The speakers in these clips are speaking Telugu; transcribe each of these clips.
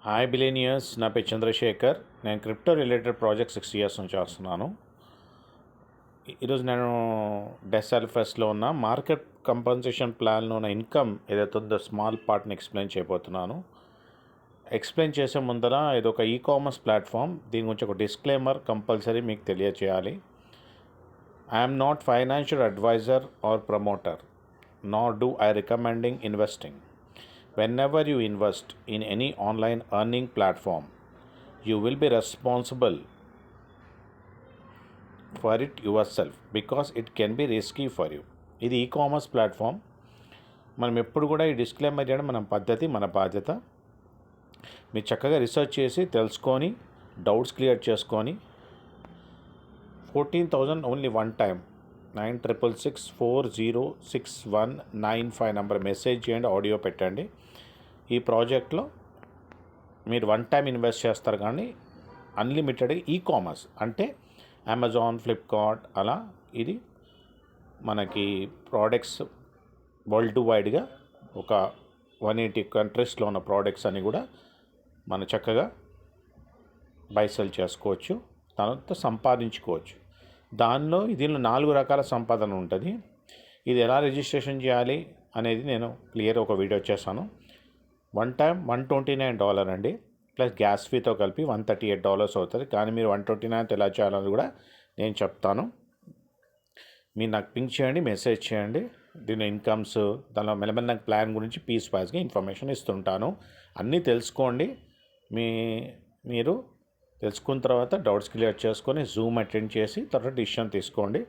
హాయ్ బిలీనియర్స్, నా పేరు చంద్రశేఖర్. నేను క్రిప్టో రిలేటెడ్ ప్రాజెక్ట్ 6 ఇయర్స్ నుంచి చేస్తున్నాను. ఈరోజు నేను డెసాల్ఫెస్లో ఉన్న మార్కెట్ కంపన్సేషన్ ప్లాన్లో ఉన్న ఇన్కమ్ ఏదైతే ఉందో స్మాల్ పార్ట్ని ఎక్స్ప్లెయిన్ చేయబోతున్నాను. ఎక్స్ప్లెయిన్ చేసే ముందర ఇది ఒక ఈకామర్స్ ప్లాట్ఫామ్. దీని గురించి ఒక డిస్క్లైమర్ కంపల్సరీ మీకు తెలియచేయాలి. I'm not financial advisor or promoter, nor do I recommending investing. Whenever you invest in any online earning platform, you will be responsible for it yourself because it can be risky for you. ఇది ఈకామర్స్ ప్లాట్ఫామ్. మనం ఎప్పుడు కూడా ఈ డిస్క్లైమర్ చేయడం మన పద్ధతి, మన బాధ్యత. మీరు చక్కగా రీసెర్చ్ చేసి తెలుసుకొని డౌట్స్ క్లియర్ చేసుకొని 14,000 only one time 9664061995 number message చేయండి, ఆడియో పెట్టండి. ఈ ప్రాజెక్ట్లో మీరు వన్ టైం ఇన్వెస్ట్ చేస్తారు, కానీ అన్లిమిటెడ్ ఈకామర్స్ అంటే అమెజాన్, ఫ్లిప్కార్ట్ అలా ఇది మనకి ప్రోడక్ట్స్ వరల్డ్ వైడ్గా ఒక 180 కంట్రీస్లో ఉన్న ప్రోడక్ట్స్ అని కూడా మనం చక్కగా బై సెల్ చేసుకోవచ్చు, దాంతో సంపాదించుకోవచ్చు. దీనిలో 4 రకాల సంపాదన ఉంటుంది. ఇది ఎలా రిజిస్ట్రేషన్ చేయాలి అనేది నేను క్లియర్ ఒక వీడియో చేశాను. వన్ టైం $129 అండి, ప్లస్ గ్యాస్ ఫీతో కలిపి $138 అవుతుంది. కానీ మీరు 129 ఎలా చేయాలని కూడా నేను చెప్తాను. మీరు నాకు పింక్ చేయండి, మెసేజ్ చేయండి. దీని ఇన్కమ్స్, దానిలో మెల్లమెల్ల ప్లాన్ గురించి పీస్ వైజ్గా ఇన్ఫర్మేషన్ ఇస్తుంటాను. అన్నీ తెలుసుకోండి. మీరు తెలుసుకున్న తర్వాత డౌట్స్ క్లియర్ చేసుకొని జూమ్ అటెండ్ చేసి తర్వాత డిసిషన్ తీసుకోండి.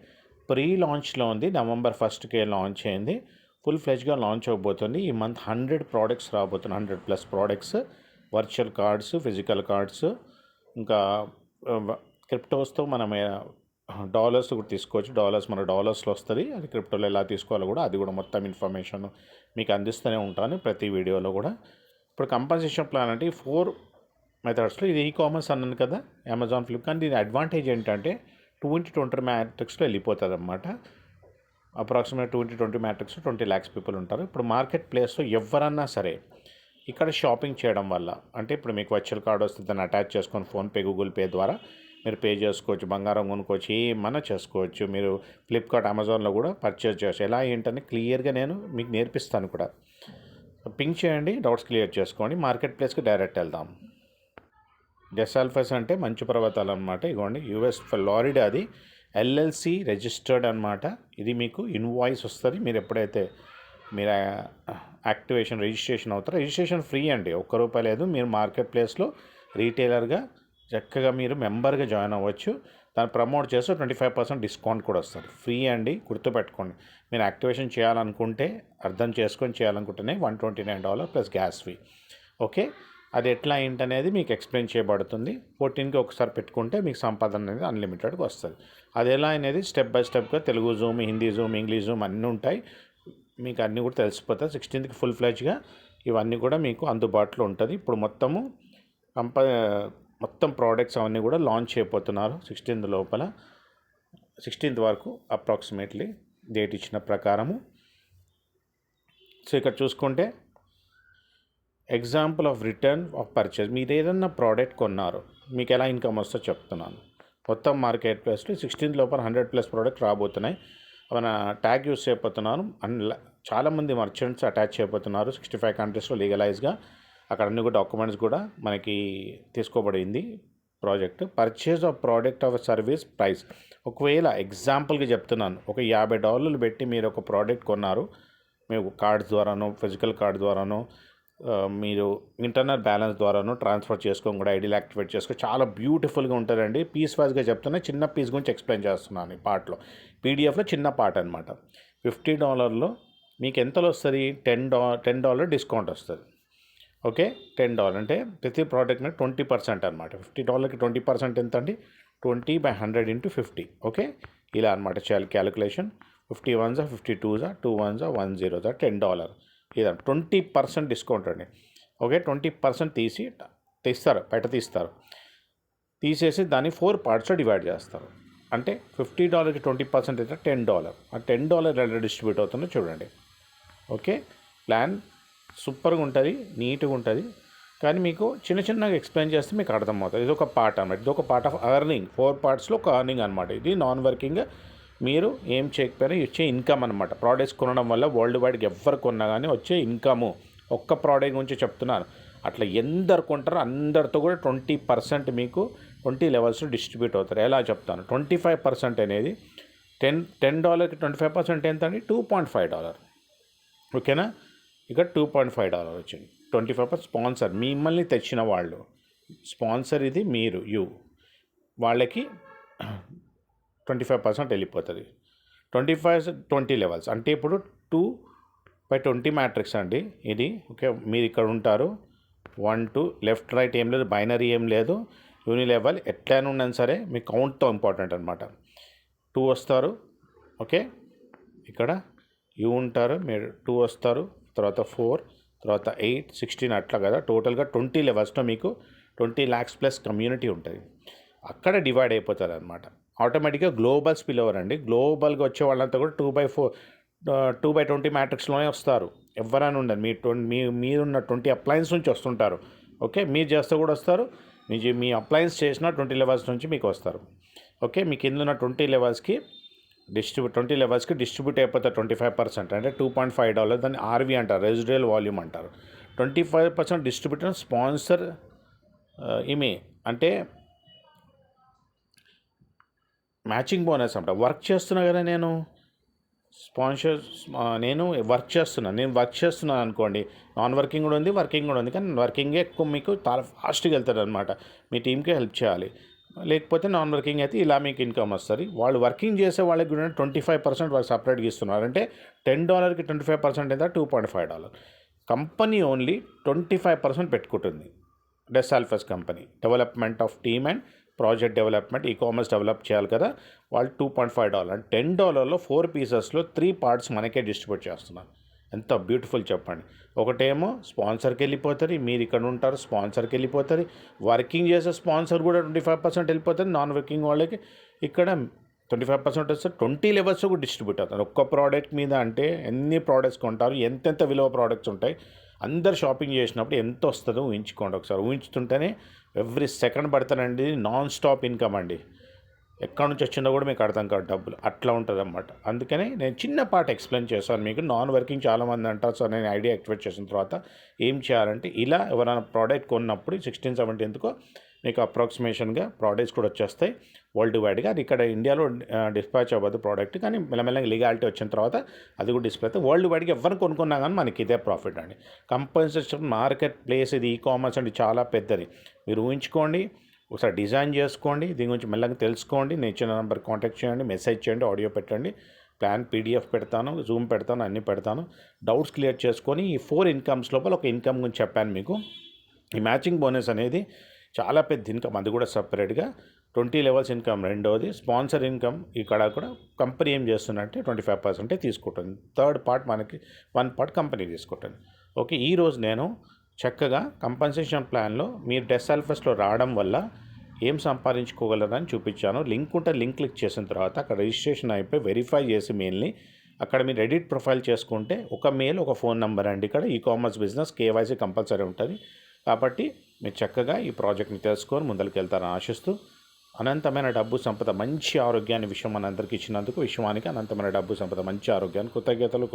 ప్రీ లాంచ్లో ఉంది, November 1st లాంచ్ అయింది. ఫుల్ ఫ్లెజ్గా లాంచ్ అవ్వబోతుంది. ఈ మంత్ 100 ప్రోడక్ట్స్ రాబోతున్నాయి, 100+ products, virtual cards, physical cards, ఇంకా క్రిప్టోస్తో మనం డాలర్స్ కూడా తీసుకోవచ్చు. మన డాలర్స్లో వస్తుంది, అది క్రిప్టోలో ఎలా తీసుకోవాలో కూడా అది కూడా మొత్తం ఇన్ఫర్మేషన్ మీకు అందిస్తూనే ఉంటాను ప్రతి వీడియోలో కూడా. ఇప్పుడు కంపన్సేషన్ ప్లాన్ అంటే 4 మెథడ్స్లో ఇది ఈకామర్స్ అన్నాను కదా, అమెజాన్, ఫ్లిప్కార్ట్. దీని అడ్వాంటేజ్ ఏంటంటే 2x20 మ్యాట్రిక్స్లో వెళ్ళిపోతుంది అన్నమాట. అప్రాక్సిమేట్ 2x20 మ్యాట్రిక్స్లో 20 lakhs పీపుల్ ఉంటారు. ఇప్పుడు మార్కెట్ ప్లేస్లో ఎవరన్నా సరే ఇక్కడ షాపింగ్ చేయడం వల్ల, అంటే ఇప్పుడు మీకు వర్చువల్ కార్డ్ వస్తుంది, దాన్ని అటాచ్ చేసుకొని ఫోన్పే, గూగుల్ పే ద్వారా మీరు పే చేసుకోవచ్చు, బంగారం కొనుక్కోవచ్చు, ఏమన్నా చేసుకోవచ్చు. మీరు ఫ్లిప్కార్ట్, అమెజాన్లో కూడా పర్చేజ్ చేయవచ్చు. ఎలా ఏంటని క్లియర్గా నేను మీకు నేర్పిస్తాను కూడా. పింక్ చేయండి, డౌట్స్ క్లియర్ చేసుకోండి. మార్కెట్ ప్లేస్కి డైరెక్ట్ వెళ్దాం. డెసాల్ఫెస్ అంటే మంచు పర్వతాలు అనమాట. ఇదిగోండి, యూఎస్ ఫ్లోరిడా, అది LLC రిజిస్టర్డ్ అనమాట. ఇది మీకు ఇన్వాయిస్ వస్తుంది మీరు ఎప్పుడైతే మీరు యాక్టివేషన్ రిజిస్ట్రేషన్ అవుతారో. రిజిస్ట్రేషన్ ఫ్రీ అండి, ₹1 లేదు. మీరు మార్కెట్ ప్లేస్లో రీటైలర్గా చక్కగా మీరు మెంబర్గా జాయిన్ అవ్వచ్చు. దాన్ని ప్రమోట్ చేస్తే 25% డిస్కౌంట్ కూడా వస్తుంది. ఫ్రీ అండి, గుర్తుపెట్టుకోండి. మీరు యాక్టివేషన్ చేయాలనుకుంటే, అర్థం చేసుకొని చేయాలనుకుంటేనే $129 ప్లస్ గ్యాస్ ఫీ. ఓకే, అది ఎట్లా ఏంటనేది మీకు ఎక్స్ప్లెయిన్ చేయబడుతుంది. 14కి ఒకసారి పెట్టుకుంటే మీకు సంపాదన అనేది అన్లిమిటెడ్గా వస్తుంది. అది ఎలా అనేది స్టెప్ బై స్టెప్గా Telugu zoom, Hindi zoom, English zoom అన్నీ ఉంటాయి. మీకు అన్నీ కూడా తెలిసిపోతాయి. 16కి ఫుల్ ఫ్లెజ్గా ఇవన్నీ కూడా మీకు అందుబాటులో ఉంటుంది. ఇప్పుడు మొత్తం ప్రోడక్ట్స్ అవన్నీ కూడా లాంచ్ అయిపోతున్నారు 16th లోపల. 16th వరకు అప్రాక్సిమేట్లీ డేట్ ఇచ్చిన ప్రకారము. సో ఇక్కడ చూసుకుంటే example of return of purchase. మీరు ఏదన్నా ప్రోడక్ట్ కొన్నారు, మీకు ఎలా ఇన్కమ్ వస్తుందో చెప్తున్నాను. మొత్తం మార్కెట్ ప్లేస్లో 16th లోపల 100+ ప్రోడక్ట్ రాబోతున్నాయి. మన ట్యాగ్ యూస్ చేయబోతున్నారు. చాలామంది మర్చెంట్స్ అటాచ్ చేయబోతున్నారు. 65 కంట్రీస్లో లీగలైజ్గా అక్కడ అన్ని కూడా డాక్యుమెంట్స్ కూడా మనకి తీసుకోబడింది. Project purchase of product of service price. ఒకవేళ ఎగ్జాంపుల్గా చెప్తున్నాను, ఒక $50 పెట్టి మీరు ఒక ప్రోడక్ట్ కొన్నారు, మీరు కార్డ్ ద్వారానో, ఫిజికల్ కార్డ్ ద్వారానో, మీరు ఇంటర్నల్ బ్యాలెన్స్ ద్వారానో ట్రాన్స్ఫర్ చేసుకొని కూడా ఐడీలు యాక్టివేట్ చేసుకొని చాలా బ్యూటిఫుల్గా ఉంటుందండి. పీస్ వైజ్గా చెప్తున్నా, చిన్న పీస్ గురించి ఎక్స్ప్లెయిన్ చేస్తున్నాను ఈ పార్ట్లో. పీడిఎఫ్లో చిన్న పార్ట్ అనమాట. $50 మీకు ఎంతలో వస్తుంది? $10 డిస్కౌంట్ వస్తుంది. ఓకే, $10 అంటే ప్రతి ప్రోడక్ట్ మీద 20% అనమాట. $50కి 20% ఎంత అండి? 20/100 × 50. ఓకే, ఇలా అనమాట చేయాలి క్యాలిక్యులేషన్. 50 ones 50 2s 2 ones 1 0 $10. ఇదా 20% డిస్కౌంట్ అండి. ఓకే, 20% తీస్తారు, బయట తీసేసి దాన్ని 4 పార్ట్స్లో డివైడ్ చేస్తారు. అంటే $50కి 20% అయితే $10. ఆ $10 ఎలా డిస్ట్రిబ్యూట్ అవుతుందో చూడండి. ఓకే, ప్లాన్ సూపర్గా ఉంటుంది, నీట్గా ఉంటుంది. కానీ మీకు చిన్న చిన్నగా ఎక్స్ప్లెయిన్ చేస్తే మీకు అర్థమవుతుంది. ఇది ఒక పార్ట్ అన్నమాట. ఇది ఒక పార్ట్ ఆఫ్ ఎర్నింగ్. 4 పార్ట్స్లో ఒక ఎర్నింగ్ అనమాట. ఇది నాన్ వర్కింగ్, మీరు ఏం చేయకపోయినా వచ్చే ఇన్కమ్ అనమాట. ప్రోడక్ట్స్ కొనడం వల్ల వరల్డ్ వైడ్గా ఎవరు కొన్నా కానీ వచ్చే ఇన్కము. ఒక్క ప్రోడక్ట్ గురించి చెప్తున్నాను. అట్లా ఎందరు కొంటారో అందరితో కూడా 20% మీకు 20 లెవెల్స్లో డిస్ట్రిబ్యూట్ అవుతారు. ఎలా చెప్తాను, 25% అనేది $10కి 25% ఎంత అండి? $2.5. ఓకేనా? ఇక $2.5 వచ్చింది. 25% స్పాన్సర్, మిమ్మల్ని తెచ్చిన వాళ్ళు స్పాన్సర్, ఇది మీరు వాళ్ళకి 25% వెళ్ళిపోతుంది. 20 లెవెల్స్ అంటే ఇప్పుడు 2/20 మ్యాట్రిక్స్ అండి ఇది. ఓకే, మీరు ఇక్కడ ఉంటారు. 1 2 లెఫ్ట్ రైట్ ఏం లేదు, బైనరీ ఏం లేదు, యూనిలెవెల్ ఎట్లయినా ఉన్నాను సరే మీ కౌంట్తో ఇంపార్టెంట్ అనమాట. 2 వస్తారు. ఓకే, ఇక్కడ ఉంటారు, మీరు 2 వస్తారు, తర్వాత 4, తర్వాత 8, 16 అట్లా కదా. టోటల్గా 20 లెవెల్స్లో మీకు 20 lakhs ప్లస్ కమ్యూనిటీ ఉంటుంది. అక్కడ డివైడ్ అయిపోతారు అనమాట. ఆటోమేటిక్గా గ్లోబల్ స్పిల్ ఓవర్ అండి. గ్లోబల్గా వచ్చే వాళ్ళంతా కూడా 2/20 మ్యాట్రిక్స్లోనే వస్తారు. ఎవరైనా ఉండదు, మీరున్న 20 అప్లయన్స్ నుంచి వస్తుంటారు. ఓకే, మీరు చేస్తే కూడా వస్తారు. మీ అప్లయన్స్ చేసిన 20 లెవెల్స్ నుంచి మీకు వస్తారు. ఓకే, మీ కింద ఉన్న 20 లెవెల్స్కి డిస్ట్రిబ్యూట్ అయిపోతారు 25%, అంటే $2.5. దాన్ని ఆర్వి అంటారు, రెసిడ్యుయల్ వాల్యూమ్ అంటారు. 25% డిస్ట్రిబ్యూటర్ స్పాన్సర్ ఈమె అంటే మ్యాచింగ్ బోనస్ అంట. వర్క్ చేస్తున్నా కదా నేను వర్క్ చేస్తున్నాను అనుకోండి. నాన్ వర్కింగ్ కూడా ఉంది, వర్కింగ్ కూడా ఉంది. కానీ వర్కింగే ఎక్కువ మీకు చాలా ఫాస్ట్గా వెళ్తారు అనమాట. మీ టీంకే హెల్ప్ చేయాలి. లేకపోతే నాన్ వర్కింగ్ అయితే ఇలా మీకు ఇన్కమ్ వస్తుంది. వాళ్ళు వర్కింగ్ చేసే వాళ్ళకి కూడా 25% వాళ్ళు సపరేట్గా ఇస్తున్నారు. అంటే $10కి 25% అయితే $2.5. కంపెనీ ఓన్లీ 25% పెట్టుకుంటుంది. డెసాల్ఫస్ company development of team and project development, commerce develop చేయాలి కదా. వాళ్ళు $2.5 అంటే $10లో 4 పీసెస్లో 3 పార్ట్స్ మనకే డిస్ట్రిబ్యూట్ చేస్తున్నారు. ఎంత బ్యూటిఫుల్ చెప్పండి. ఒకటేమో స్పాన్సర్కి వెళ్ళిపోతుంది, మీరు ఇక్కడ ఉంటారు, స్పాన్సర్కి వెళ్ళిపోతుంది. వర్కింగ్ చేసే స్పాన్సర్ కూడా 25% వెళ్ళిపోతుంది. నాన్ వర్కింగ్ వాళ్ళకి ఇక్కడ 25% వస్తే 20 లెవెల్స్ కూడా డిస్ట్రిబ్యూట్ అవుతారు. ఒక్క ప్రోడక్ట్ మీద అంటే ఎన్ని ప్రోడక్ట్స్ కొంటారు, ఎంతెంత విలువ ప్రోడక్ట్స్ ఉంటాయి, అందరు షాపింగ్ చేసినప్పుడు ఎంత వస్తుందో ఊహించుకోండి ఒకసారి. ఊహించుతుంటేనే ఎవ్రీ సెకండ్ పడతానండి. నాన్ స్టాప్ ఇన్కమ్ అండి. ఎక్కడి నుంచి వచ్చిందో కూడా మీకు అర్థం కాదు డబ్బులు. అట్లా ఉంటుంది అన్నమాట. అందుకని నేను చిన్న పార్ట్ ఎక్స్ప్లెయిన్ చేశాను మీకు. నాన్ వర్కింగ్ చాలామంది అంటారు. సో నేను ఐడియా యాక్టివేట్ చేసిన తర్వాత ఏం చేయాలంటే, ఇలా ఎవరైనా ప్రోడక్ట్ కొన్నప్పుడు 16-17కు మీకు అప్రాక్సిమేషన్గా ప్రోడక్ట్స్ కూడా వచ్చేస్తాయి వరల్డ్ వైడ్గా. అది ఇక్కడ ఇండియాలో డిస్పాచ్ అవ్వదు ప్రోడక్ట్, కానీ మెల్లమెల్లగా లీగాలిటీ వచ్చిన తర్వాత అది కూడా డిస్ప్లే అవుతుంది. వరల్డ్ వైడ్గా ఎవరిని కొనుక్కున్నా కానీ మనకి ఇదే ప్రాఫిట్ అండి. కంపల్సరీ మార్కెట్ ప్లేస్ ఇది. కామర్స్ అంటే చాలా పెద్దది. మీరు ఊహించుకోండి, ఒకసారి డిజైన్ చేసుకోండి, దీని గురించి మెల్లగా తెలుసుకోండి. నేను ఇచ్చిన నెంబర్ కాంటాక్ట్ చేయండి, మెసేజ్ చేయండి, ఆడియో పెట్టండి, ప్లాన్ PDF పెడతాను, జూమ్ పెడతాను, అన్నీ పెడతాను. డౌట్స్ క్లియర్ చేసుకొని ఈ 4 ఇన్కమ్స్ లోపల ఒక ఇన్కమ్ గురించి చెప్పాను మీకు. ఈ మ్యాచింగ్ బోనస్ అనేది చాలా పెద్ద ఇన్కమ్, అది కూడా సపరేట్గా 20 లెవెల్స్ ఇన్కమ్. రెండోది స్పాన్సర్ ఇన్కమ్. ఇక్కడ కూడా కంపెనీ ఏం చేస్తుందంటే 25% తీసుకుంటుంది. థర్డ్ పార్ట్ మనకి 1 పార్ట్ కంపెనీ తీసుకుంటుంది. ఓకే, ఈరోజు నేను చక్కగా కంపెన్సేషన్ ప్లాన్లో మీరు డెసాల్ఫస్లో రావడం వల్ల ఏం సంపాదించుకోగలరని చూపించాను. లింక్ ఉంటే లింక్ క్లిక్ చేసిన తర్వాత అక్కడ రిజిస్ట్రేషన్ అయిపోయి వెరిఫై చేసి మెయిల్ని అక్కడ మీరు ఎడిట్ ప్రొఫైల్ చేసుకుంటే ఒక మెయిల్, ఒక ఫోన్ నెంబర్ అండి. ఇక్కడ కామర్స్ బిజినెస్ KYC కంపల్సరీ ఉంటుంది. కాబట్టి మీరు చక్కగా ఈ ప్రాజెక్ట్ని తెలుసుకొని ముందరికి వెళ్తారని ఆశిస్తూ, అనంతమైన డబ్బు సంపద, మంచి ఆరోగ్యాన్ని విశ్వం మనందరికీ ఇచ్చినందుకు విశ్వానికి అనంతమైన డబ్బు సంపద, మంచి ఆరోగ్యాన్ని కృతజ్ఞతలు.